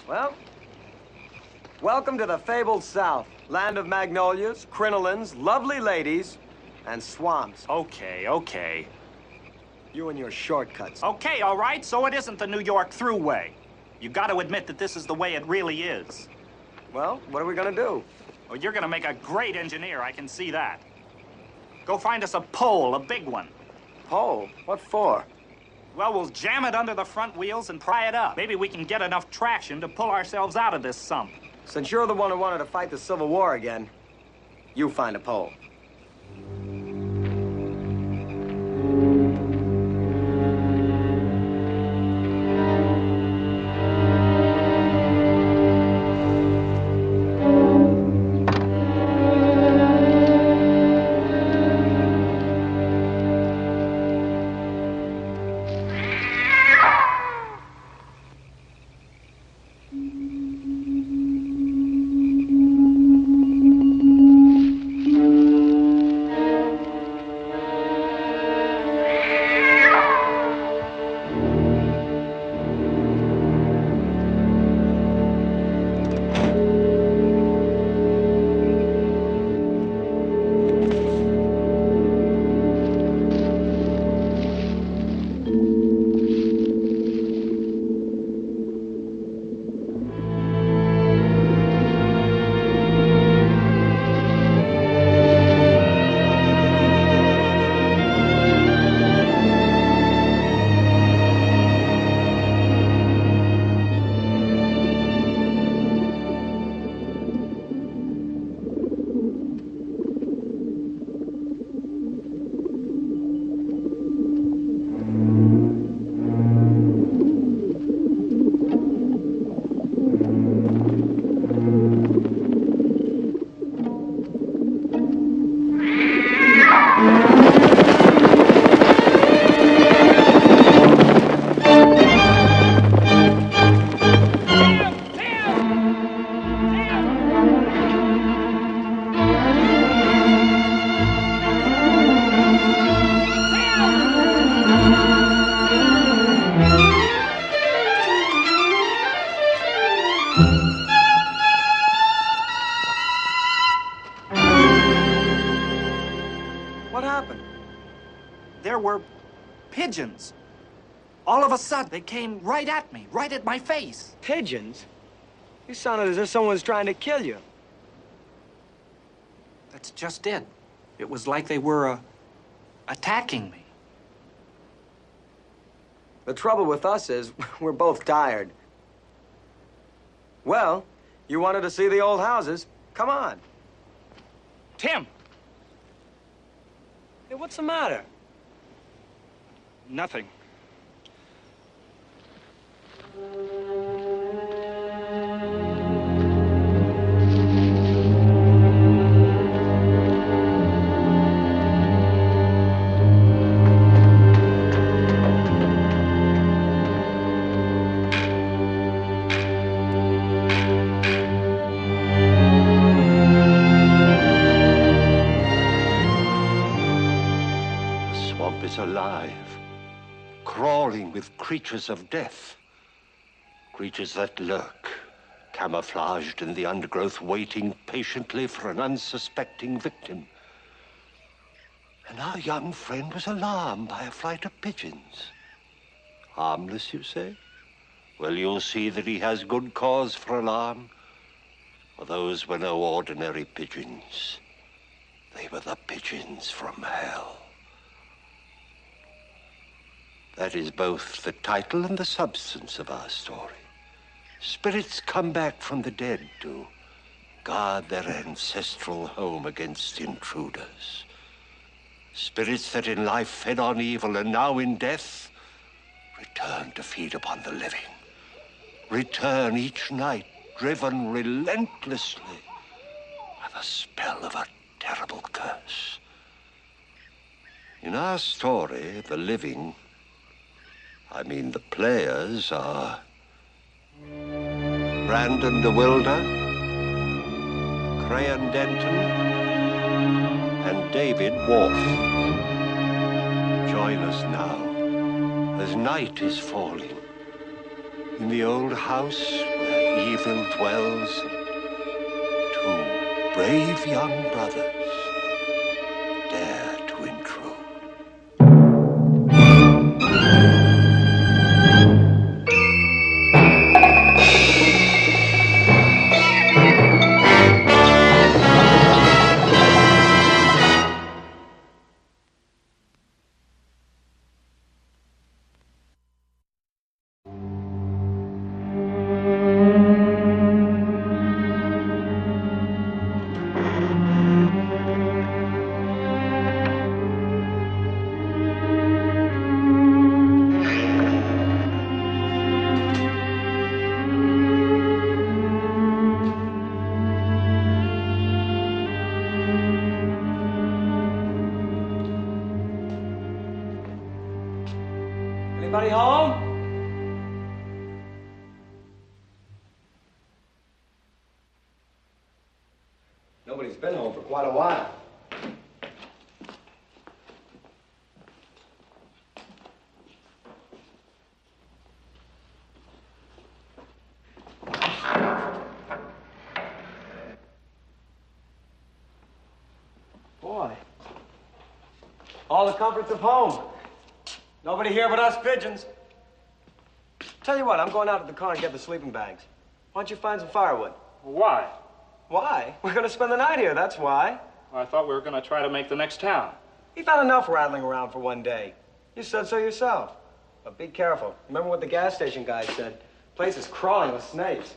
Well, welcome to the fabled South. Land of magnolias, crinolines, lovely ladies, and swamps. Okay. You and your shortcuts. Okay, all right, so it isn't the New York Thruway. You got to admit that this is the way it really is. Well, what are we gonna do? Well, you're gonna make a great engineer, I can see that. Go find us a pole, a big one. Pole? What for? Well, we'll jam it under the front wheels and pry it up. Maybe we can get enough traction to pull ourselves out of this sump. Since you're the one who wanted to fight the Civil War again, you find a pole. What happened? There were pigeons. All of a sudden, they came right at me, right at my face. Pigeons? You sounded as if someone was trying to kill you. That's just it. It was like they were attacking me. The trouble with us is we're both tired. Well, you wanted to see the old houses. Come on. Tim! Hey, what's the matter? Nothing. Alive, crawling with creatures of death, creatures that lurk, camouflaged in the undergrowth, waiting patiently for an unsuspecting victim. And our young friend was alarmed by a flight of pigeons. Harmless, you say? Well, you'll see that he has good cause for alarm, for those were no ordinary pigeons. They were the pigeons from hell. That is both the title and the substance of our story. Spirits come back from the dead to guard their ancestral home against intruders. Spirits that in life fed on evil and now in death return to feed upon the living. Return each night, driven relentlessly by the spell of a terrible curse. In our story, the living, I mean the players, are Brandon DeWilder, Crayon Denton, and David Worf. Join us now as night is falling In the old house where evil dwells, two brave young brothers dare to intrude. Anybody home? Nobody's been home for quite a while. Boy. All the comforts of home. Nobody here but us pigeons. Tell you what, I'm going out to the car and get the sleeping bags. Why don't you find some firewood? Why? Why? We're going to spend the night here, that's why. Well, I thought we were going to try to make the next town. You've had enough rattling around for one day. You said so yourself. But be careful. Remember what the gas station guy said. The place is crawling with snakes.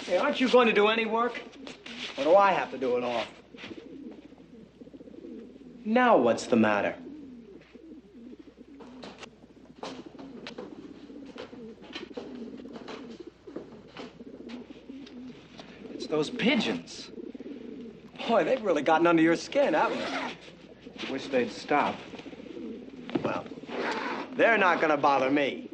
Hey, aren't you going to do any work? Or do I have to do it all? Now what's the matter? It's those pigeons. Boy, they've really gotten under your skin, haven't they? Wish they'd stop. Well, they're not going to bother me.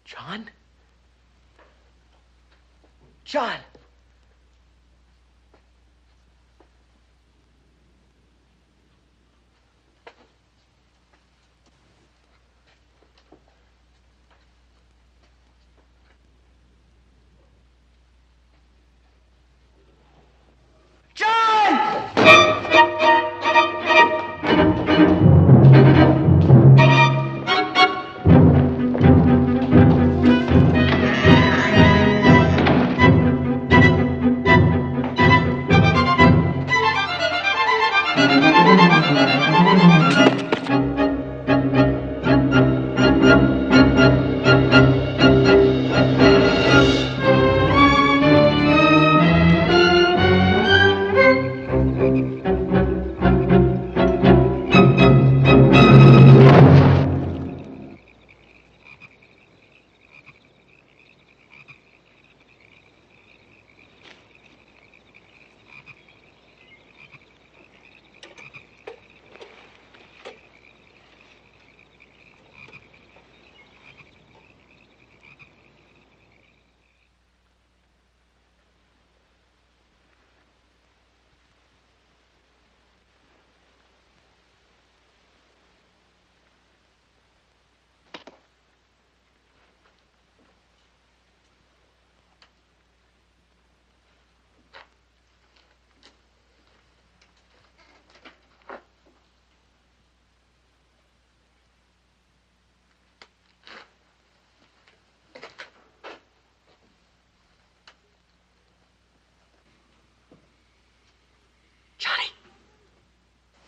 John? John!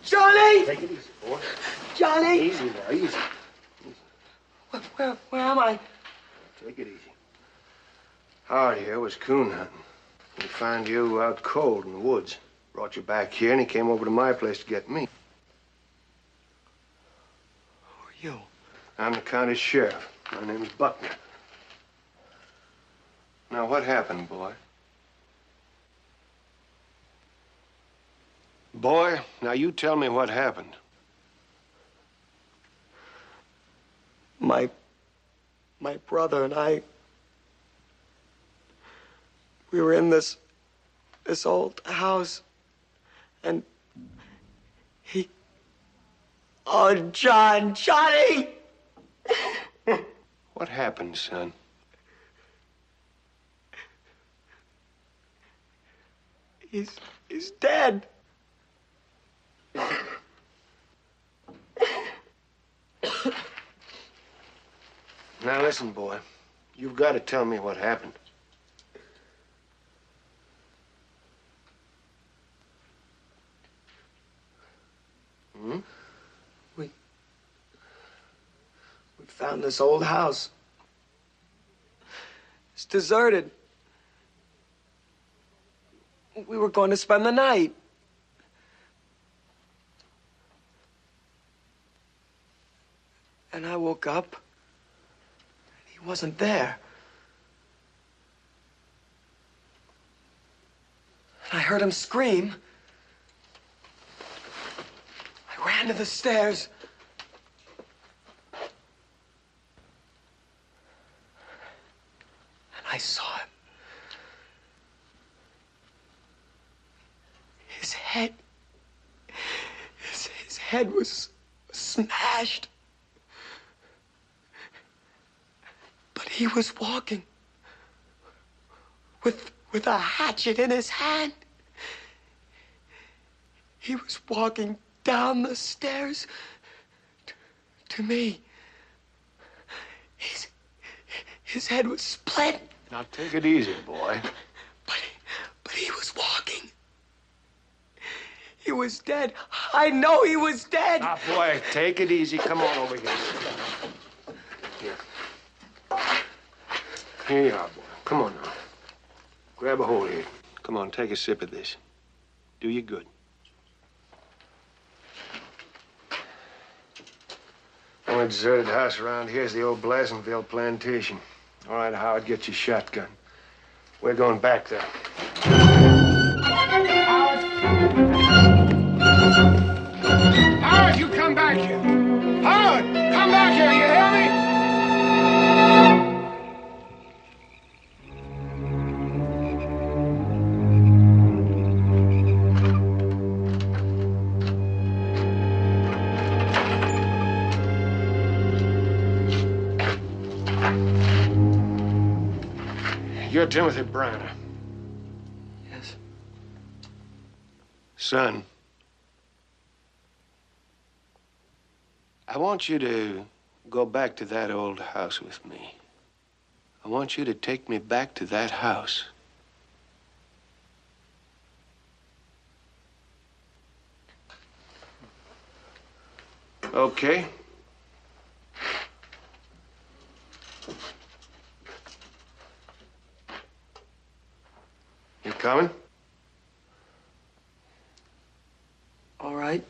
Johnny! Take it easy, boy. Johnny! Easy now, easy. Where am I? Take it easy. Howard here was coon hunting. He found you out cold in the woods. Brought you back here, and he came over to my place to get me. Who are you? I'm the county sheriff. My name's Buckner. Now, what happened, boy? Boy, now you tell me what happened. My brother and I, we were in this old house, and oh, Johnny! What happened, son? He's dead. Now listen, boy. You've got to tell me what happened. Hmm? We found this old house. It's deserted. We were going to spend the night. And I woke up. He wasn't there. And I heard him scream. I ran to the stairs. And I saw him. His head was smashed. But he was walking with a hatchet in his hand. He was walking down the stairs to me. His head was split. Now take it easy, boy. But he was walking. He was dead. I know he was dead. Now, boy, take it easy. Come on over here. Here. Here you are, boy. Come on now. Grab a hold here. Come on, take a sip of this. Do you good. Only deserted house around here is the old Blasonville plantation. All right, Howard, get your shotgun. We're going back there. Howard, you come back here. Howard, come back here, you hear me? You're Timothy Briner. Yes. Son, I want you to go back to that old house with me. I want you to take me back to that house. Okay? You coming? All right.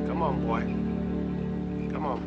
Come on, boy. Come on.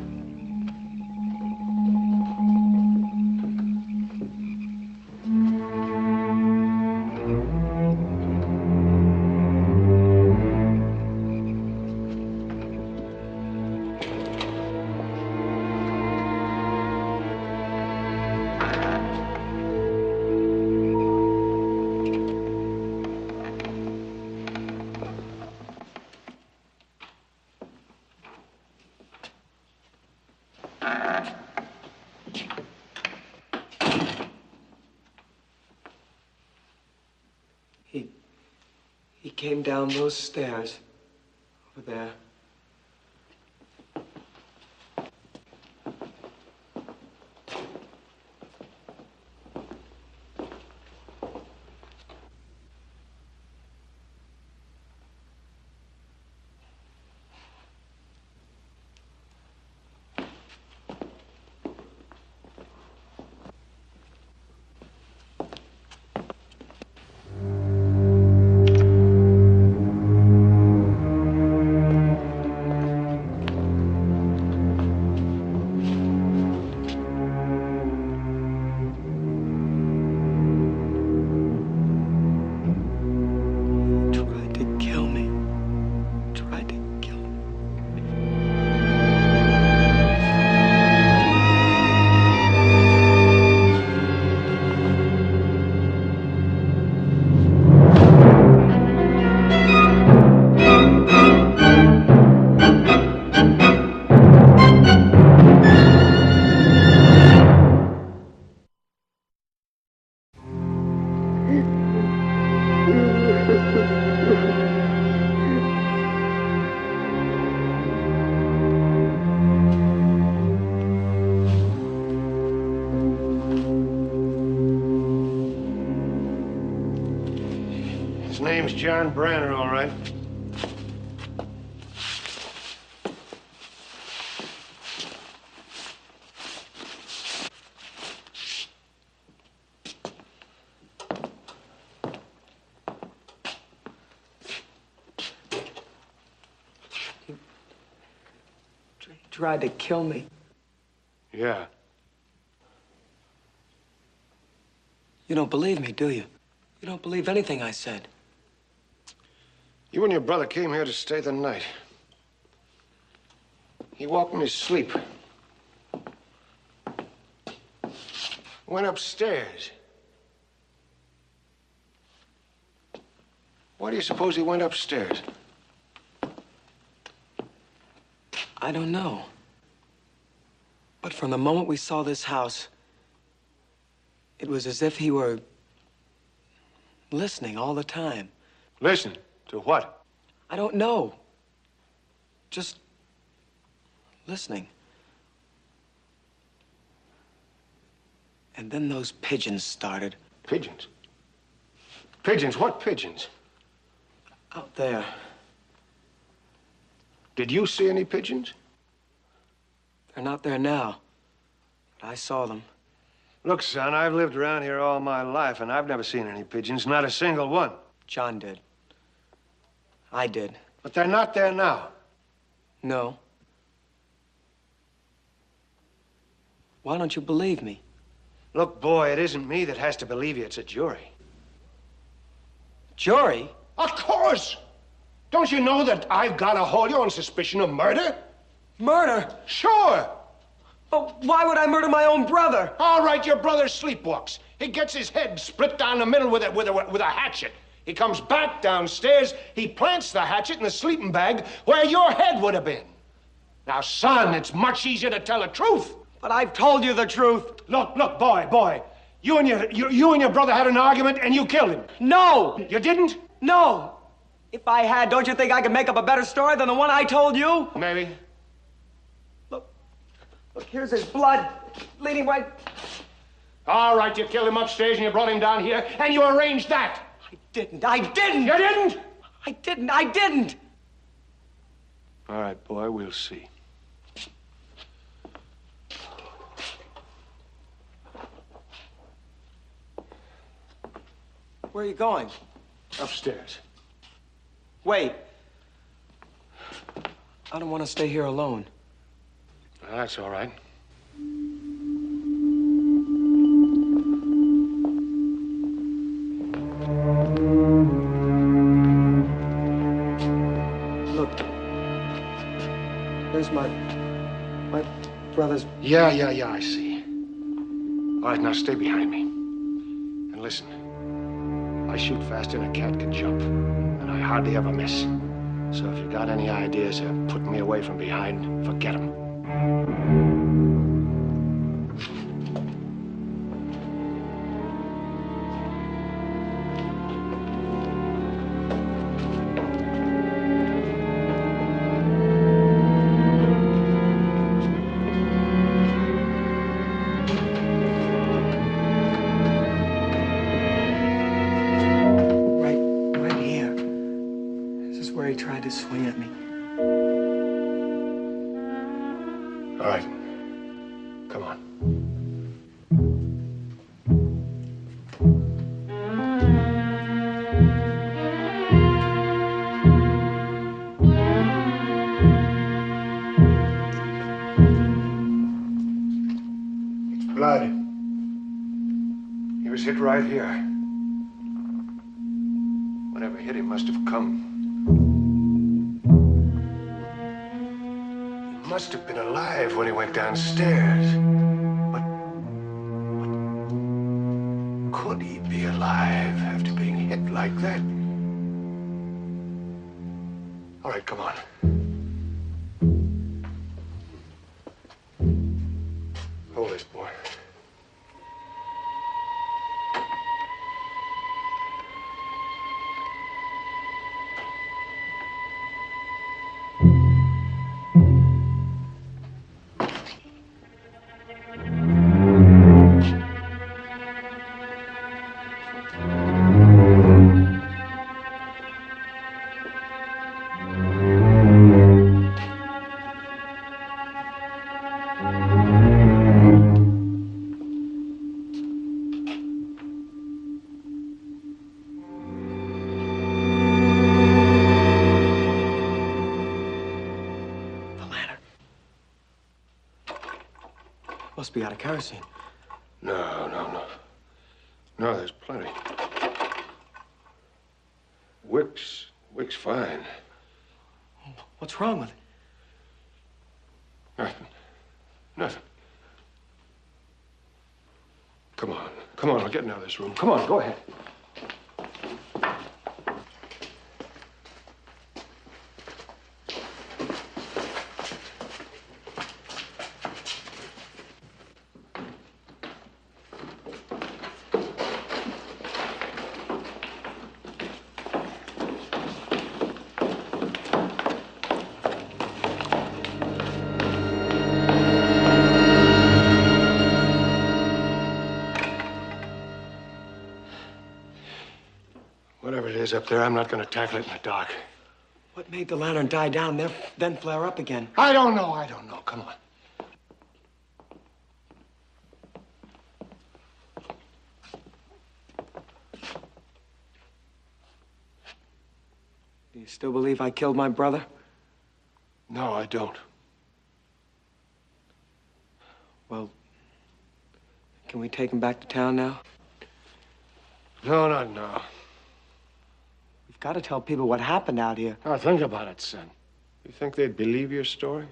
He came down those stairs over there. Tried to kill me. Tried to kill me. His name's John Branner, all right. Tried to kill me. Yeah. You don't believe me, do you? You don't believe anything I said. You and your brother came here to stay the night. He walked in his sleep. Went upstairs. Why do you suppose he went upstairs? I don't know. But from the moment we saw this house, it was as if he were listening all the time. Listen, to what? I don't know. Just listening. And then those pigeons started. Pigeons? Pigeons? What pigeons? Out there. Did you see any pigeons? They're not there now. But I saw them. Look, son, I've lived around here all my life, and I've never seen any pigeons, not a single one. John did. I did. But they're not there now. No. Why don't you believe me? Look, boy, it isn't me that has to believe you. It's a jury. Jury? Of course! Don't you know that I've got to hold you on suspicion of murder? Murder? Sure! But why would I murder my own brother? All right, your brother sleepwalks. He gets his head split down the middle with a hatchet. He comes back downstairs, he plants the hatchet in the sleeping bag where your head would have been. Now, son, it's much easier to tell the truth. But I've told you the truth. Look, boy. You and your brother had an argument and you killed him. No! You didn't? No! If I had, don't you think I could make up a better story than the one I told you? Maybe. Look, here's his blood leading right... All right, you killed him upstairs and you brought him down here and you arranged that. I didn't! You didn't? I didn't! All right, boy, we'll see. Where are you going? Upstairs. Wait. I don't want to stay here alone. That's all right. Look. There's my brother's... Yeah, I see. All right, now stay behind me. And listen. I shoot faster than a cat can jump, and I hardly ever miss. So if you got any ideas of putting me away from behind, forget them. Where he tried to swing at me. All right. Come on. It's blood. He was hit right here. Whatever hit him must have come. He must have been alive when he went downstairs. But could he be alive after being hit like that? All right, come on. Hold this, boy. Must be out of kerosene. No, there's plenty. Wick's fine. What's wrong with it? Nothing. Nothing. Come on. Come on, I'll get out of this room. Come on, go ahead. Whatever it is up there, I'm not going to tackle it in the dark. What made the lantern die down, then flare up again? I don't know. Come on. Do you still believe I killed my brother? No, I don't. Well, can we take him back to town now? No, not now. We've got to tell people what happened out here. Now, think about it, son. You think they'd believe your story?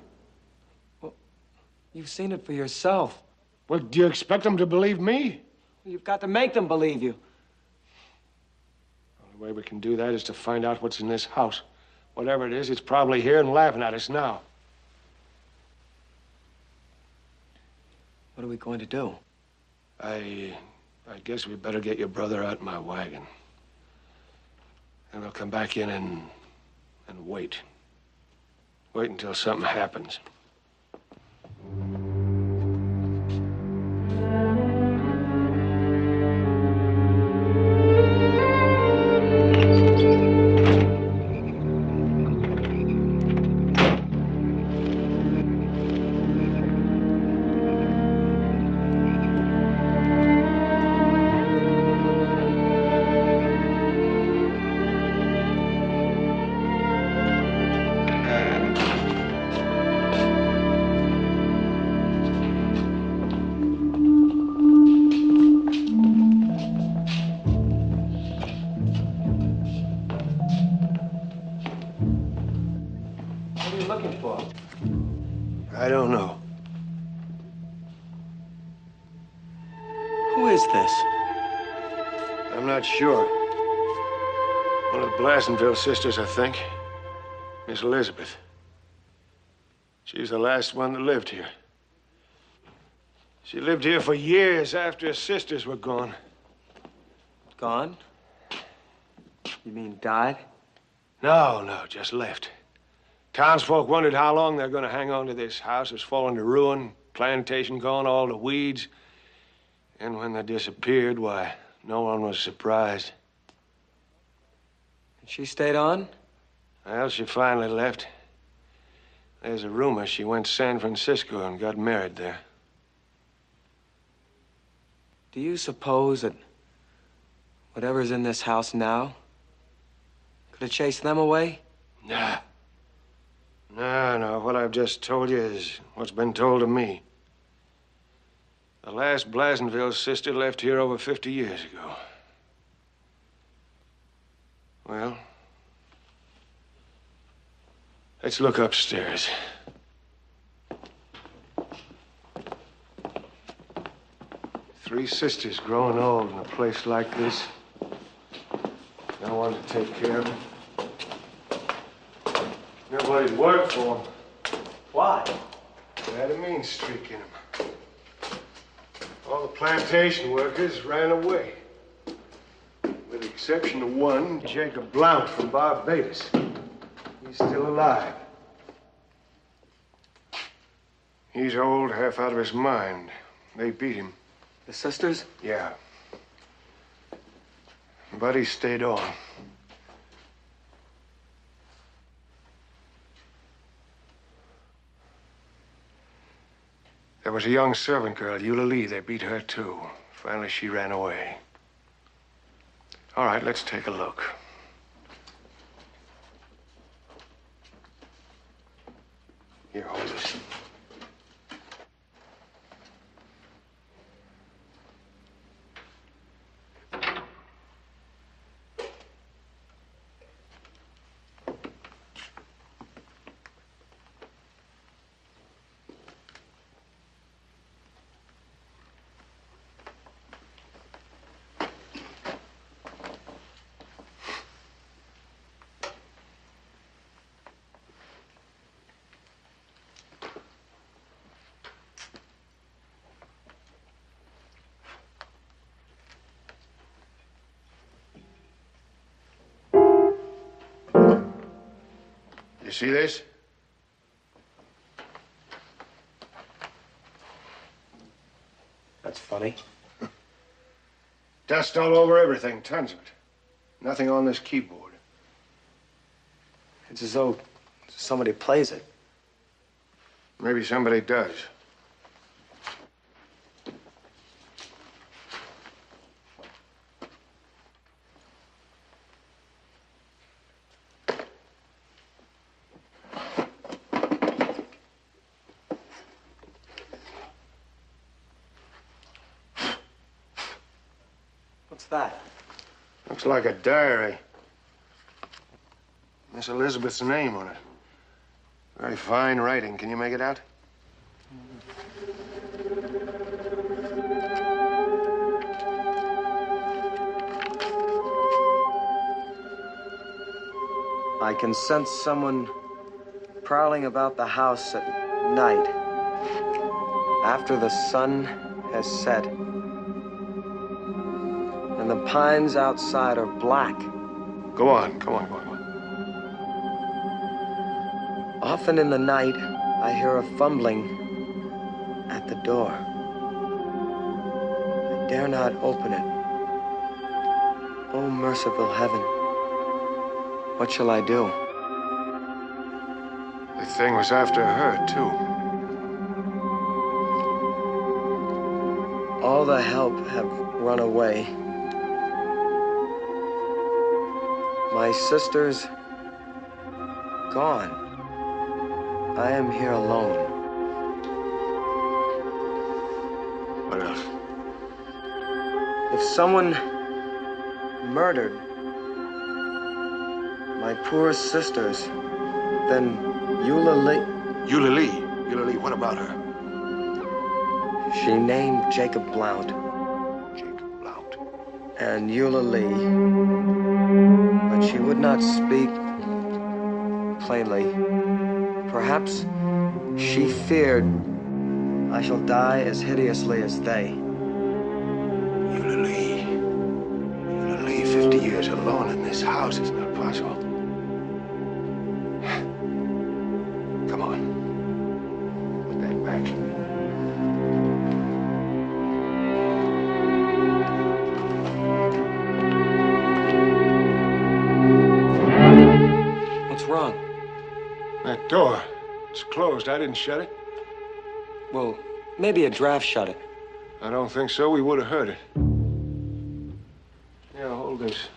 You've seen it for yourself. Well, do you expect them to believe me? You've got to make them believe you. The only way we can do that is to find out what's in this house. Whatever it is, it's probably here and laughing at us now. What are we going to do? I guess we better get your brother out in my wagon. And we'll come back in and wait. Wait until something happens. What are you looking for? I don't know. Who is this? I'm not sure. One of the Blassenville sisters, I think. Miss Elizabeth. She's the last one that lived here. She lived here for years after her sisters were gone. Gone? You mean died? No, just left. Townsfolk wondered how long they're going to hang on to this house. It's fallen to ruin, plantation gone, all the weeds. And when they disappeared, why, no one was surprised. And she stayed on? Well, she finally left. There's a rumor she went to San Francisco and got married there. Do you suppose that whatever's in this house now could have chased them away? Nah. No. What I've just told you is what's been told to me. The last Blassenville sister left here over 50 years ago. Well, let's look upstairs. Three sisters growing old in a place like this. No one to take care of them. Nobody to work for them. Why? They had a mean streak in them. All the plantation workers ran away. With the exception of one, Jacob Blount from Barbados. He's still alive. He's old, half out of his mind. They beat him. The sisters? Yeah. But he stayed on. There was a young servant girl, Eulalie. They beat her, too. Finally, she ran away. All right, let's take a look. Here, hold this. You see this? That's funny. Dust all over everything, tons of it. Nothing on this keyboard. It's as though somebody plays it. Maybe somebody does. What's that? Looks like a diary. Miss Elizabeth's name on it. Very fine writing. Can you make it out? I can sense someone prowling about the house at night, after the sun has set, and the pines outside are black. Go on, go on, go on, go on. Often in the night, I hear a fumbling at the door. I dare not open it. Oh, merciful heaven, what shall I do? The thing was after her, too. All the help have run away. My sister's gone. I am here alone. What else? If someone murdered my poor sisters, then Eulalie... Eulalie, what about her? She named Jacob Blount. Jacob Blount. And Eulalie, but she would not speak plainly. Perhaps she feared I shall die as hideously as they. Eulalie, 50 years alone in this house is not possible. Come on. Put that back. What's wrong? That door. It's closed. I didn't shut it. Well, maybe a draft shut it. I don't think so. We would have heard it. Yeah, hold this.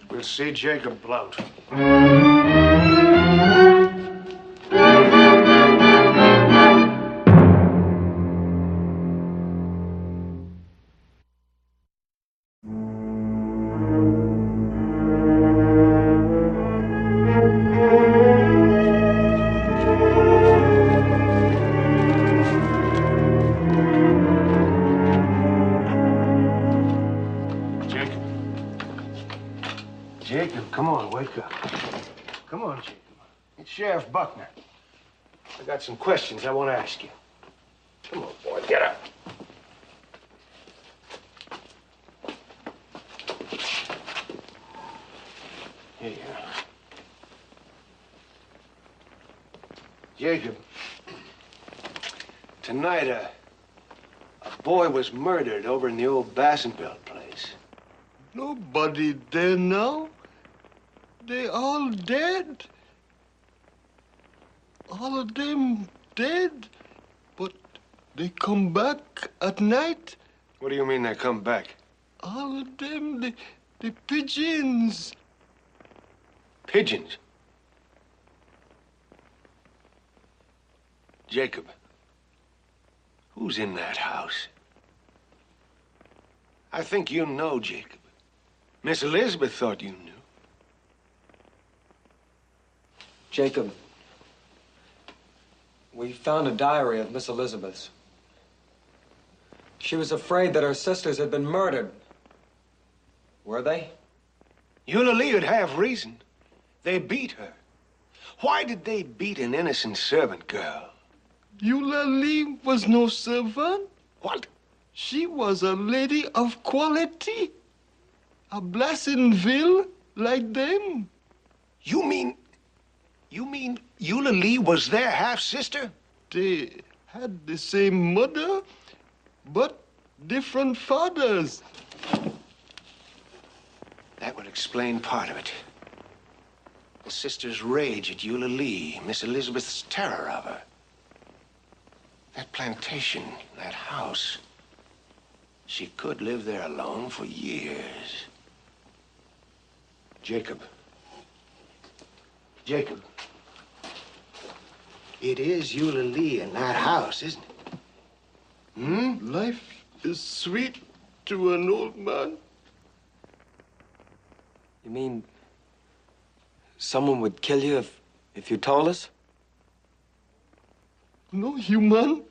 We'll see Jacob Blount. Jacob, come on, wake up. Come on, Jacob. It's Sheriff Buckner. I got some questions I want to ask you. Come on, boy, get up. Here you are. Jacob, tonight a boy was murdered over in the old Bassenbelt place. Nobody there now. They all dead. All of them dead. But they come back at night. What do you mean they come back? All of them, the pigeons. Pigeons? Jacob, who's in that house? I think you know, Jacob. Miss Elizabeth thought you knew. Jacob, we found a diary of Miss Elizabeth's. She was afraid that her sisters had been murdered. Were they? Eulalie would have reason. They beat her. Why did they beat an innocent servant girl? Eulalie was no servant. What? She was a lady of quality. A Blassonville like them. You mean Eulalie was their half-sister? They had the same mother, but different fathers. That would explain part of it. The sister's rage at Eulalie, Miss Elizabeth's terror of her. That plantation, that house. She could live there alone for years. Jacob. Jacob. It is Eulalie in that house, isn't it? Hmm? Life is sweet to an old man. You mean someone would kill you if you told us? No human.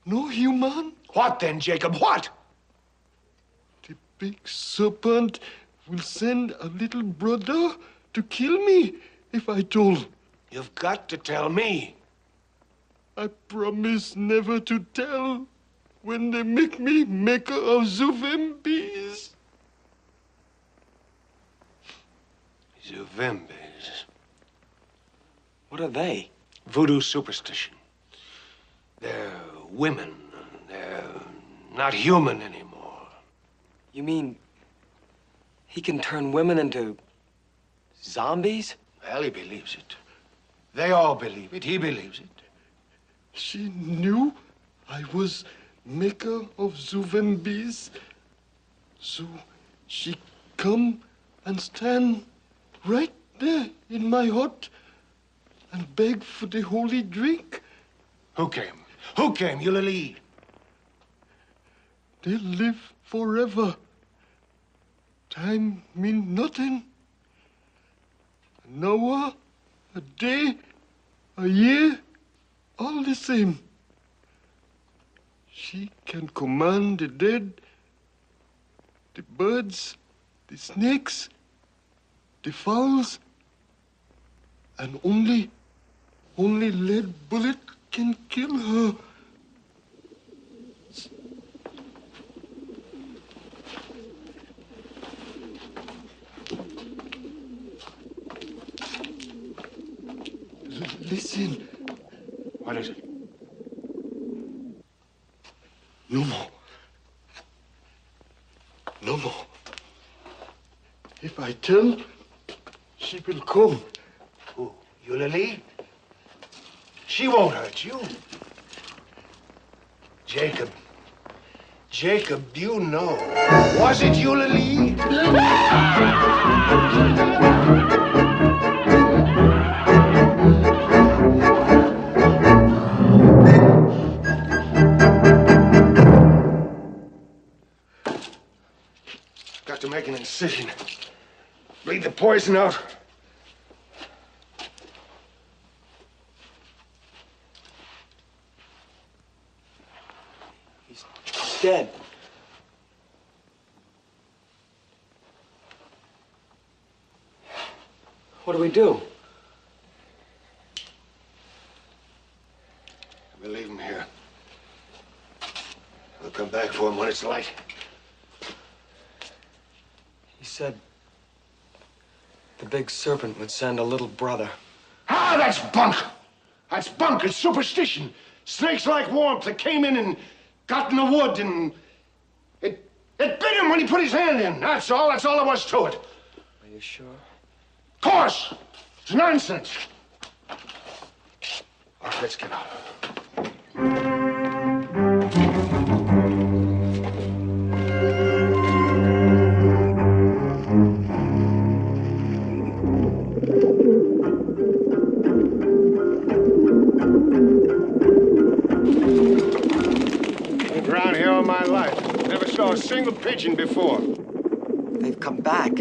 No human. What then, Jacob? What? The big serpent will send a little brother to kill me if I told. You've got to tell me. I promise never to tell when they make me maker of Zuvembis. Zuvembis. What are they? Voodoo superstition. They're women. They're not human anymore. You mean he can turn women into zombies? Well, he believes it. They all believe it. He believes it. She knew I was maker of Zuvembis. So she come and stand right there in my hut and beg for the holy drink. Who came? Who came? Eulalie. They live forever. Time mean nothing. An hour, a day, a year, all the same. She can command the dead, the birds, the snakes, the fowls, and only lead bullet can kill her. Listen. What is it? No more. No more. If I tell, she will come. Who? Eulalie? She won't hurt you. Jacob. Jacob, you know. Was it Eulalie? Got to make an incision. Bleed the poison out. He's dead. What do we do? We'll leave him here. We'll come back for him when it's light. He said the big serpent would send a little brother. Ah, that's bunk! That's bunk. It's superstition. Snakes like warmth. That came in and got in the wood and it bit him when he put his hand in. That's all. That's all there was to it. Are you sure? Of course. It's nonsense. All right, let's get out. Been around here all my life. Never saw a single pigeon before. They've come back.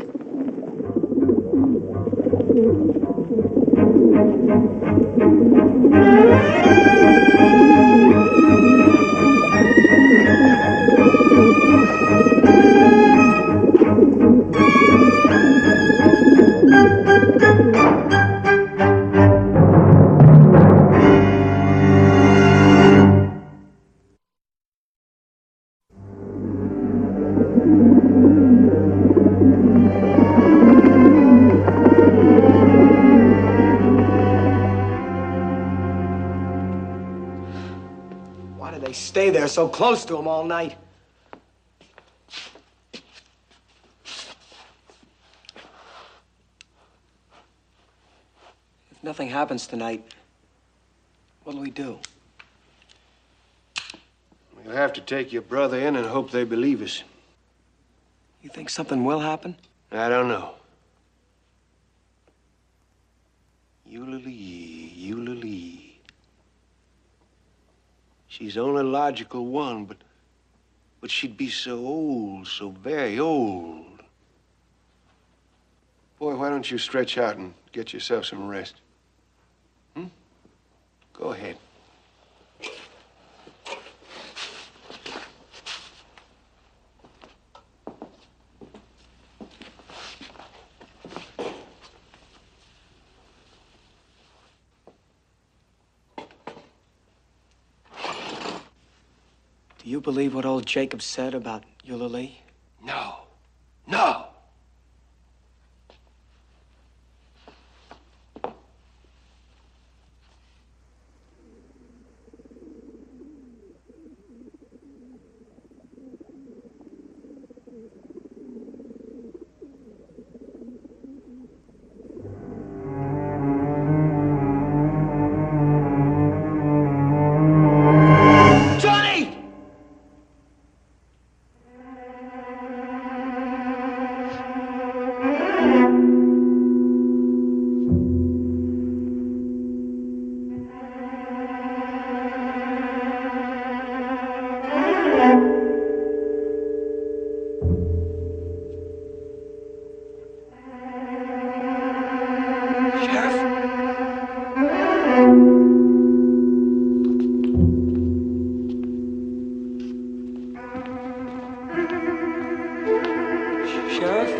Why did they stay there so close to him all night? If nothing happens tonight, what'll we do? We'll have to take your brother in and hope they believe us. You think something will happen? I don't know. Eulalie, Eulalie. She's the only logical one, but she'd be so old, so very old. Boy, why don't you stretch out and get yourself some rest? Go ahead. Do you believe what old Jacob said about Eulalie? No. No! Sheriff?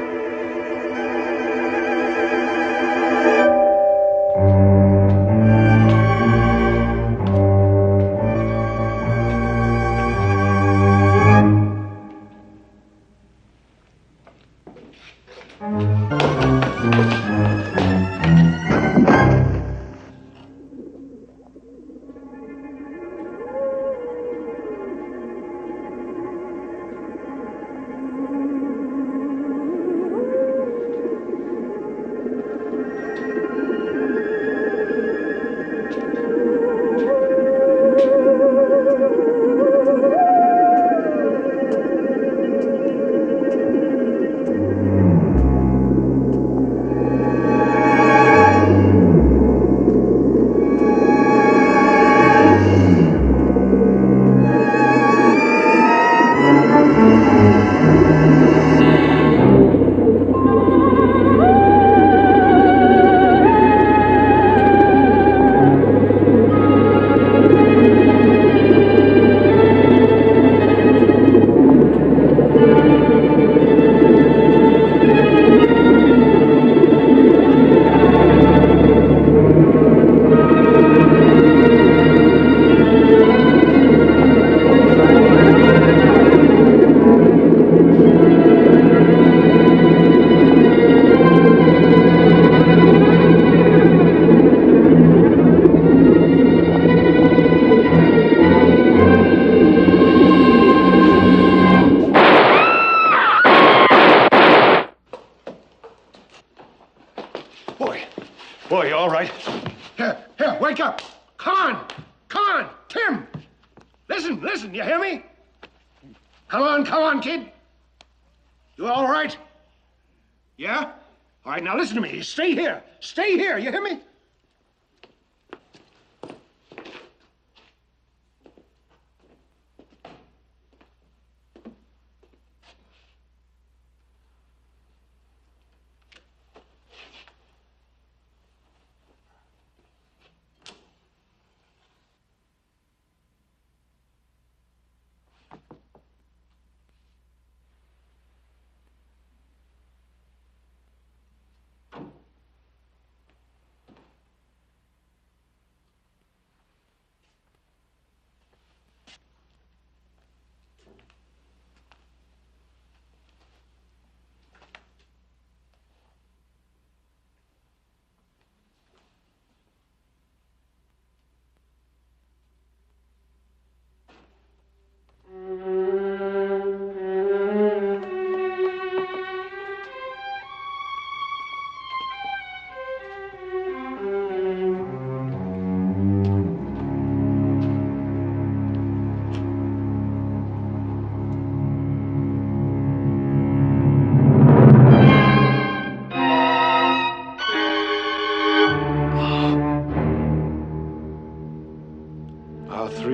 Boy, you all right? Here, wake up. Come on, Tim. Listen, you hear me? Come on, kid. You all right? Yeah? All right, now listen to me. Stay here, you hear me?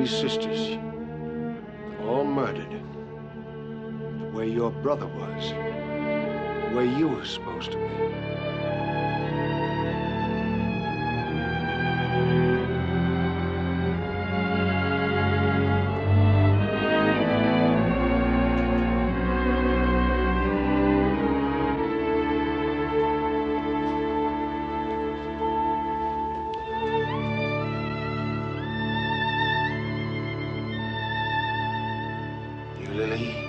sisters, all murdered. The way your brother was. The way you were supposed to be. You, Lily?